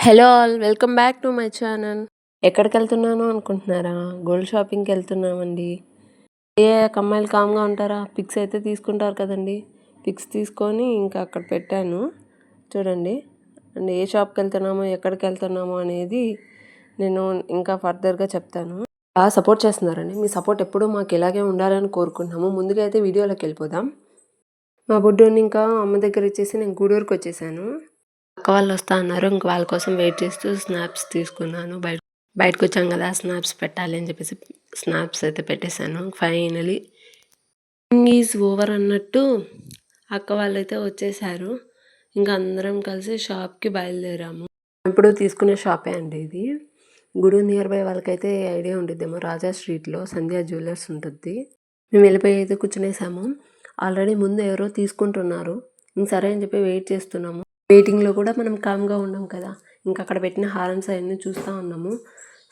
Hello all, welcome back to my channel. ఎక్కడికి వెళ్తున్నాను అనుకుంటున్నారా? గోల్డ్ షాపింగ్కి వెళ్తున్నామండి. ఏ అమ్మాయిలు కామ్గా ఉంటారా? పిక్స్ అయితే తీసుకుంటారు కదండి. పిక్స్ తీసుకొని ఇంకా అక్కడ పెట్టాను చూడండి. అండ్ ఏ షాప్కి వెళ్తున్నామో ఎక్కడికి వెళ్తున్నామో అనేది నేను ఇంకా ఫర్దర్గా చెప్తాను. బాగా సపోర్ట్ చేస్తున్నారండి. మీ సపోర్ట్ ఎప్పుడూ మాకు ఇలాగే ఉండాలని కోరుకుంటున్నాము. ముందుగా అయితే వీడియోలోకి వెళ్ళిపోదాం. మా బుడ్డోని ఇంకా అమ్మ దగ్గర ఇచ్చేసి నేను గూడూరుకి వచ్చేసాను. అక్క వాళ్ళు వస్తా అన్నారు. ఇంక వాళ్ళ కోసం వెయిట్ చేస్తూ స్నాప్స్ తీసుకున్నాను. బయటకు వచ్చాం కదా, స్నాప్స్ పెట్టాలి అని చెప్పేసి స్నాప్స్ అయితే పెట్టేశాను. ఫైనలీ ఈజ్ ఓవర్ అన్నట్టు అక్క వాళ్ళైతే వచ్చేసారు. ఇంకా అందరం కలిసి షాప్కి బయలుదేరాము. ఇప్పుడు తీసుకునే షాపే అండి ఇది. గుడి నియర్ బై వాళ్ళకైతే ఐడియా ఉంటుందేమో, రాజా స్ట్రీట్లో సంధ్యా జ్యువెలర్స్ ఉంటుంది. మేము వెళ్ళిపోయి అయితే కూర్చునేసాము. ఆల్రెడీ ముందు ఎవరో తీసుకుంటున్నారు. ఇంక సరే అని చెప్పి వెయిట్ చేస్తున్నాము. వెయిటింగ్లో కూడా మనం కామ్గా ఉన్నాం కదా, ఇంకా అక్కడ పెట్టిన హారమ్స్ అవన్నీ చూస్తూ ఉన్నాము.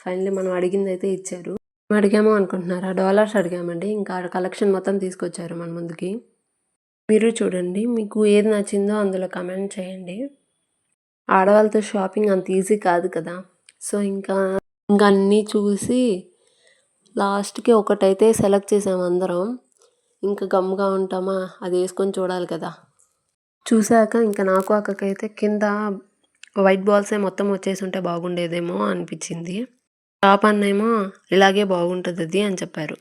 ఫైనల్లీ మనం అడిగింది అయితే ఇచ్చారు. మేము అడిగాము అనుకుంటున్నారా? డాలర్స్ అడిగామండి. ఇంకా కలెక్షన్ మొత్తం తీసుకొచ్చారు మన ముందుకి. మీరు చూడండి, మీకు ఏది నచ్చిందో అందులో కమెంట్ చేయండి. ఆడవాళ్ళతో షాపింగ్ అంత ఈజీ కాదు కదా. సో ఇంకా అన్నీ చూసి లాస్ట్కి ఒకటైతే సెలెక్ట్ చేసాము అందరం. ఇంకా గమ్ముగా ఉంటామా, అది వేసుకొని చూడాలి కదా. చూశాక ఇంకా నాకు అక్కకైతే కింద వైట్ బాల్సే మొత్తం వచ్చేసి ఉంటే బాగుండేదేమో అనిపించింది. టాప్ అన్నేమో ఇలాగే బాగుంటుంది అది అని చెప్పారు.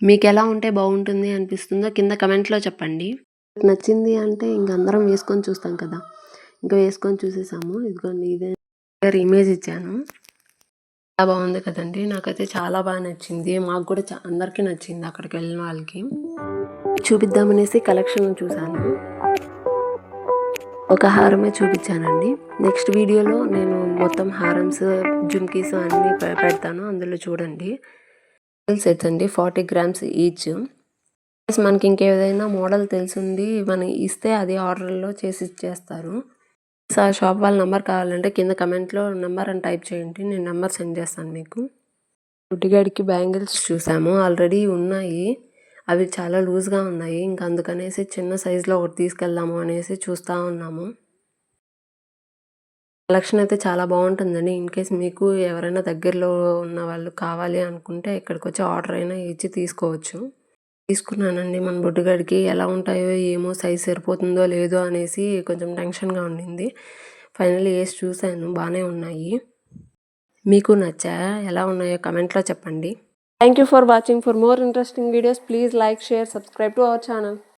మీకు ఎలా ఉంటే బాగుంటుంది అనిపిస్తుందో కింద కమెంట్లో చెప్పండి. నచ్చింది అంటే ఇంక అందరం వేసుకొని చూస్తాం కదా. ఇంకా వేసుకొని చూసేసాము. ఇదిగోండి, ఇదే ఇమేజ్ ఇచ్చాను. చాలా బాగుంది కదండి. నాకైతే చాలా బాగా నచ్చింది. మాకు కూడా అందరికీ నచ్చింది. అక్కడికి వెళ్ళిన వాళ్ళకి చూపిద్దామనేసి కలెక్షన్ చూశాను. ఒక హారమే చూపించానండి. నెక్స్ట్ వీడియోలో నేను మొత్తం హారమ్స్, జుమ్కీస్ అన్నీ పెడతాను, అందులో చూడండి. సెట్స్ అండి, 40 grams ఈచ్. మనకి ఇంకేదైనా మోడల్ తెలిసింది మనం ఇస్తే అది ఆర్డర్లో చేసి ఇచ్చేస్తారు. ఆ షాప్ వాళ్ళ నెంబర్ కావాలంటే కింద కమెంట్లో నెంబర్ అని టైప్ చేయండి, నేను నెంబర్ సెండ్ చేస్తాను మీకు. గుడ్డిగాడికి బ్యాంగిల్స్ చూసాము, ఆల్రెడీ ఉన్నాయి. అవి చాలా లూజ్గా ఉన్నాయి. ఇంకా అందుకనేసి చిన్న సైజులో ఒకటి తీసుకెళ్దాము అనేసి చూస్తూ ఉన్నాము. కలెక్షన్ అయితే చాలా బాగుంటుందండి. ఇన్ కేస్ మీకు ఎవరైనా దగ్గరలో ఉన్న వాళ్ళు కావాలి అనుకుంటే ఇక్కడికి వచ్చి ఆర్డర్ అయినా ఇచ్చి తీసుకోవచ్చు. తీసుకున్నానండి. మన బొడ్డుగాడికి ఎలా ఉంటాయో ఏమో, సైజ్ సరిపోతుందో లేదో అనేసి కొంచెం టెన్షన్గా ఉండింది. ఫైనల్లీ వేసి చూశాను, బాగానే ఉన్నాయి. మీకు నచ్చాయా? ఎలా ఉన్నాయో కమెంట్లో చెప్పండి. Thank you for watching. For more interesting videos please like, share, subscribe to our channel.